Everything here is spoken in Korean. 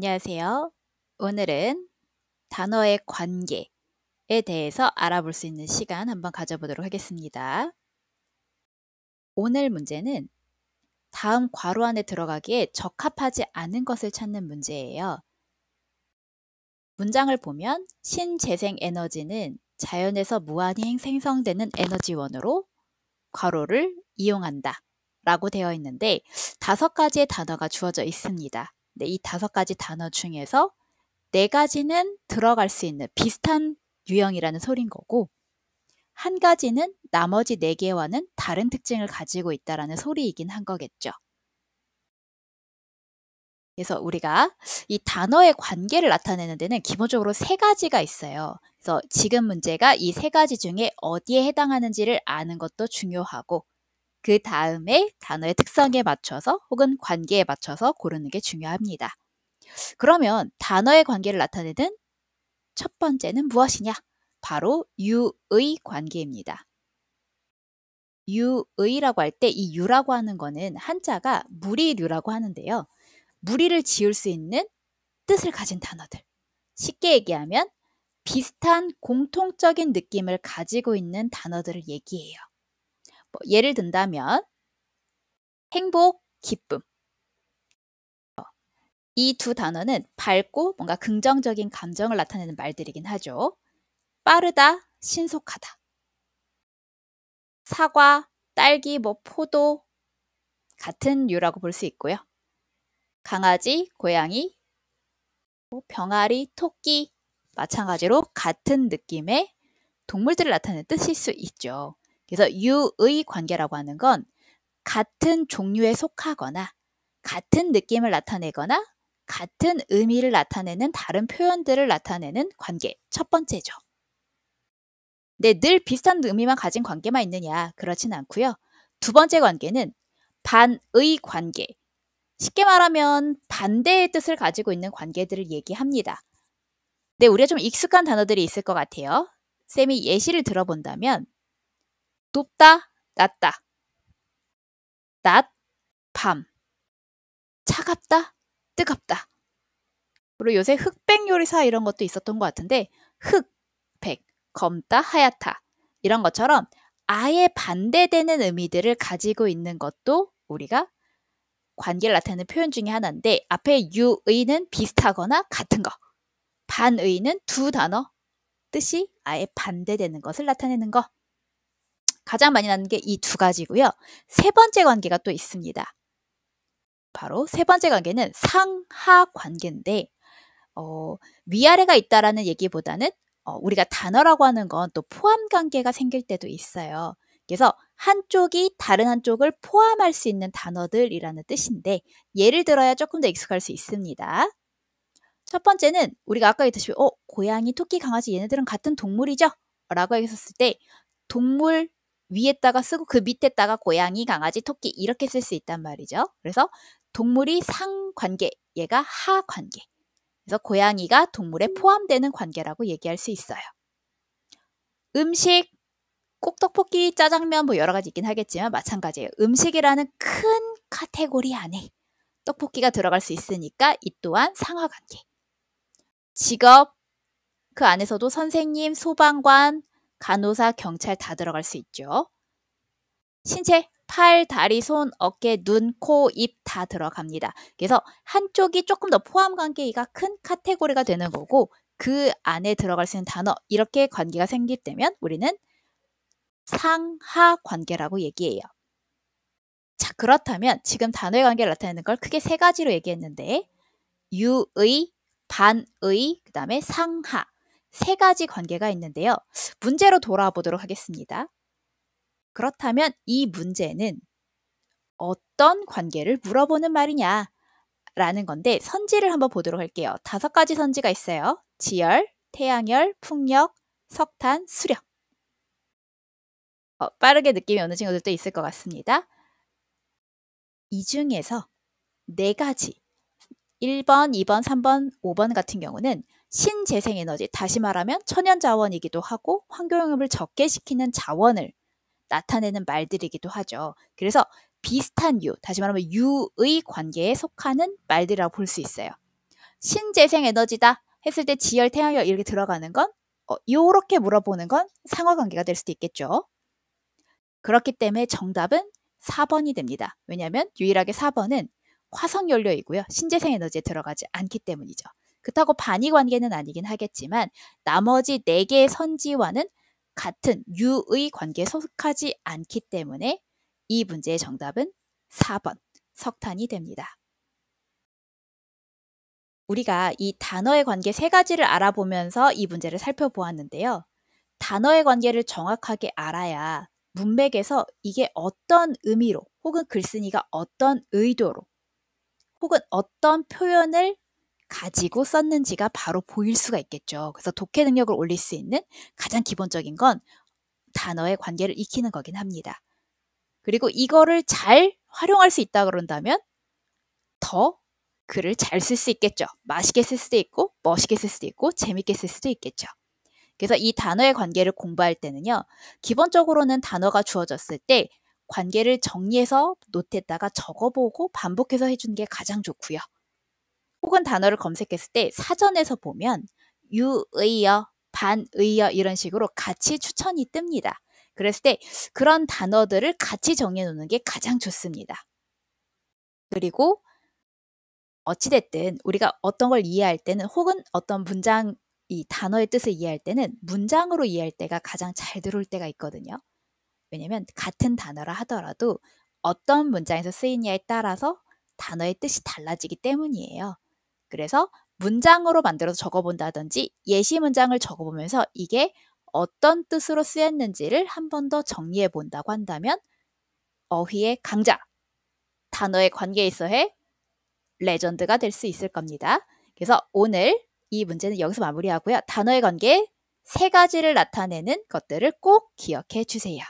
안녕하세요. 오늘은 단어의 관계에 대해서 알아볼 수 있는 시간 한번 가져보도록 하겠습니다. 오늘 문제는 다음 괄호 안에 들어가기에 적합하지 않은 것을 찾는 문제예요. 문장을 보면 신재생 에너지는 자연에서 무한히 생성되는 에너지원으로 괄호를 이용한다 라고 되어 있는데 5가지의 단어가 주어져 있습니다. 네, 이 5가지 단어 중에서 4가지는 들어갈 수 있는 비슷한 유형이라는 소린 거고 한 가지는 나머지 4개와는 다른 특징을 가지고 있다라는 소리이긴 한 거겠죠. 그래서 우리가 이 단어의 관계를 나타내는 데는 기본적으로 3가지가 있어요. 그래서 지금 문제가 이 3가지 중에 어디에 해당하는지를 아는 것도 중요하고 그 다음에 단어의 특성에 맞춰서 혹은 관계에 맞춰서 고르는 게 중요합니다. 그러면 단어의 관계를 나타내는 첫 번째는 무엇이냐? 바로 유의 관계입니다. 유의라고 할 때 이 유라고 하는 거는 한자가 무리류라고 하는데요. 무리를 지을 수 있는 뜻을 가진 단어들. 쉽게 얘기하면 비슷한 공통적인 느낌을 가지고 있는 단어들을 얘기해요. 예를 든다면 행복, 기쁨. 이 두 단어는 밝고 뭔가 긍정적인 감정을 나타내는 말들이긴 하죠. 빠르다, 신속하다. 사과, 딸기, 포도 같은 류라고 볼 수 있고요. 강아지, 고양이, 병아리, 토끼 마찬가지로 같은 느낌의 동물들을 나타내는 뜻일 수 있죠. 그래서 유의 관계라고 하는 건 같은 종류에 속하거나 같은 느낌을 나타내거나 같은 의미를 나타내는 다른 표현들을 나타내는 관계, 첫 번째죠. 근데 늘 비슷한 의미만 가진 관계만 있느냐? 그렇진 않고요. 두 번째 관계는 반의 관계. 쉽게 말하면 반대의 뜻을 가지고 있는 관계들을 얘기합니다. 네, 우리가 좀 익숙한 단어들이 있을 것 같아요. 쌤이 예시를 들어본다면 높다, 낮다, 낮, 밤, 차갑다, 뜨겁다. 그리고 요새 흑백 요리사 이런 것도 있었던 것 같은데 흑, 백, 검다, 하얗다 이런 것처럼 아예 반대되는 의미들을 가지고 있는 것도 우리가 관계를 나타내는 표현 중에 하나인데 앞에 유의는 비슷하거나 같은 거, 반의는 두 단어 뜻이 아예 반대되는 것을 나타내는 거. 가장 많이 나는 게 이 2가지고요. 세 번째 관계가 또 있습니다. 바로 세 번째 관계는 상하 관계인데 위아래가 있다라는 얘기보다는 우리가 단어라고 하는 건 또 포함 관계가 생길 때도 있어요. 그래서 한쪽이 다른 한쪽을 포함할 수 있는 단어들이라는 뜻인데 예를 들어야 조금 더 익숙할 수 있습니다. 첫 번째는 우리가 아까 얘기했듯이 고양이, 토끼, 강아지 얘네들은 같은 동물이죠? 라고 했었을 때 동물 위에다가 쓰고 그 밑에다가 고양이, 강아지, 토끼 이렇게 쓸 수 있단 말이죠. 그래서 동물이 상관계, 얘가 하관계. 그래서 고양이가 동물에 포함되는 관계라고 얘기할 수 있어요. 음식, 꼭 떡볶이, 짜장면 여러 가지 있긴 하겠지만 마찬가지예요. 음식이라는 큰 카테고리 안에 떡볶이가 들어갈 수 있으니까 이 또한 상하관계. 직업, 그 안에서도 선생님, 소방관, 간호사, 경찰 다 들어갈 수 있죠. 신체, 팔, 다리, 손, 어깨, 눈, 코, 입 다 들어갑니다. 그래서 한쪽이 조금 더 포함 관계가 큰 카테고리가 되는 거고 그 안에 들어갈 수 있는 단어 이렇게 관계가 생기면 우리는 상하 관계라고 얘기해요. 자, 그렇다면 지금 단어의 관계를 나타내는 걸 크게 3가지로 얘기했는데 유의, 반의, 그 다음에 상하 3가지 관계가 있는데요. 문제로 돌아와 보도록 하겠습니다. 그렇다면 이 문제는 어떤 관계를 물어보는 말이냐 라는 건데 선지를 한번 보도록 할게요. 5가지 선지가 있어요. 지열, 태양열, 풍력, 석탄, 수력. 빠르게 느낌이 오는 친구들도 있을 것 같습니다. 이 중에서 4가지 1번, 2번, 3번, 5번 같은 경우는 신재생에너지, 다시 말하면 천연자원이기도 하고 환경오염을 적게 시키는 자원을 나타내는 말들이기도 하죠. 그래서 비슷한 유, 다시 말하면 유의 관계에 속하는 말들이라고 볼 수 있어요. 신재생에너지다 했을 때 지열, 태양열 이렇게 들어가는 건 요렇게 물어보는 건 상호관계가 될 수도 있겠죠. 그렇기 때문에 정답은 4번이 됩니다. 왜냐하면 유일하게 4번은 화석연료이고요. 신재생에너지에 들어가지 않기 때문이죠. 그렇다고 반의관계는 아니긴 하겠지만 나머지 4개의 선지와는 같은 유의 관계에 속하지 않기 때문에 이 문제의 정답은 4번 석탄이 됩니다. 우리가 이 단어의 관계 3가지를 알아보면서 이 문제를 살펴보았는데요. 단어의 관계를 정확하게 알아야 문맥에서 이게 어떤 의미로 혹은 글쓴이가 어떤 의도로 혹은 어떤 표현을 가지고 썼는지가 바로 보일 수가 있겠죠. 그래서 독해 능력을 올릴 수 있는 가장 기본적인 건 단어의 관계를 익히는 거긴 합니다. 그리고 이거를 잘 활용할 수 있다 그런다면 더 글을 잘 쓸 수 있겠죠. 맛있게 쓸 수도 있고 멋있게 쓸 수도 있고 재밌게 쓸 수도 있겠죠. 그래서 이 단어의 관계를 공부할 때는요. 기본적으로는 단어가 주어졌을 때 관계를 정리해서 노트에다가 적어보고 반복해서 해주는 게 가장 좋고요. 혹은 단어를 검색했을 때 사전에서 보면 유의어, 반의어 이런 식으로 같이 추천이 뜹니다. 그랬을 때 그런 단어들을 같이 정리해 놓는 게 가장 좋습니다. 그리고 어찌됐든 우리가 어떤 걸 이해할 때는 혹은 어떤 문장, 이 단어의 뜻을 이해할 때는 문장으로 이해할 때가 가장 잘 들어올 때가 있거든요. 왜냐면 같은 단어라 하더라도 어떤 문장에서 쓰이냐에 따라서 단어의 뜻이 달라지기 때문이에요. 그래서 문장으로 만들어서 적어본다든지 예시 문장을 적어보면서 이게 어떤 뜻으로 쓰였는지를 한 번 더 정리해 본다고 한다면 어휘의 강자, 단어의 관계에 있어의 레전드가 될 수 있을 겁니다. 그래서 오늘 이 문제는 여기서 마무리하고요. 단어의 관계 3가지를 나타내는 것들을 꼭 기억해 주세요.